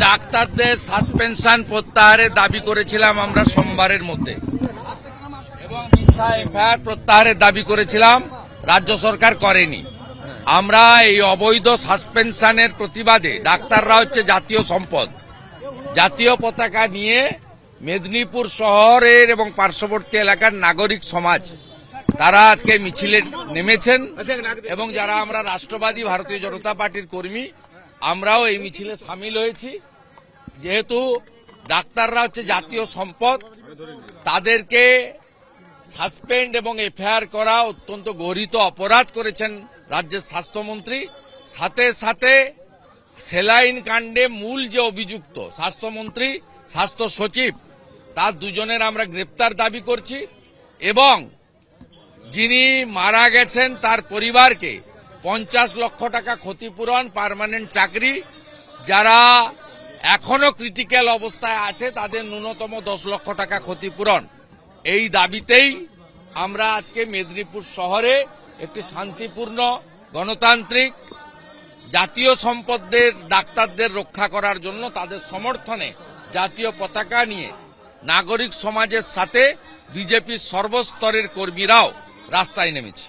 ডাক্তারদের সাসপেনশন প্রত্যাহারের দাবি করেছিলাম আমরা সোমবারের মধ্যে, এবং মিথ্যা এফআইআর প্রত্যাহারের দাবি করেছিলাম, রাজ্য সরকার করেনি। আমরা এই অবৈধ সাসপেনশনের প্রতিবাদে, ডাক্তাররা হচ্ছে জাতীয় সম্পদ, জাতীয় পতাকা নিয়ে মেদিনীপুর শহরের এবং পার্শ্ববর্তী এলাকার নাগরিক সমাজ তারা আজকে মিছিলে নেমেছেন, এবং যারা আমরা রাষ্ট্রবাদী ভারতীয় জনতা পার্টির কর্মী আমরাও এই মিছিলে সামিল হয়েছি। যেহেতু ডাক্তাররা হচ্ছে জাতীয় সম্পদ, তাদেরকে সাসপেন্ড এবং এফআইআর করা অত্যন্ত গর্হিত অপরাধ করেছেন রাজ্যের স্বাস্থ্যমন্ত্রী। সাথে সাথে সেলাইন কাণ্ডে মূল যে অভিযুক্ত স্বাস্থ্যমন্ত্রী, স্বাস্থ্য সচিব, তার দুজনের আমরা গ্রেপ্তার দাবি করছি, এবং যিনি মারা গেছেন তার পরিবারকে 50 লক্ষ টাকা ক্ষতিপূরণ, পার্মানেন্ট চাকরি, যারা এখনো ক্রিটিক্যাল অবস্থায় আছে তাদের ন্যূনতম 10 লক্ষ টাকা ক্ষতিপূরণ, এই দাবিতেই আমরা আজকে মেদিনীপুর শহরে একটি শান্তিপূর্ণ, গণতান্ত্রিক, জাতীয় সম্পদের ডাক্তারদের রক্ষা করার জন্য তাদের সমর্থনে জাতীয় পতাকা নিয়ে নাগরিক সমাজের সাথে বিজেপির সর্বস্তরের কর্মীরাও রাস্তায় নেমেছে।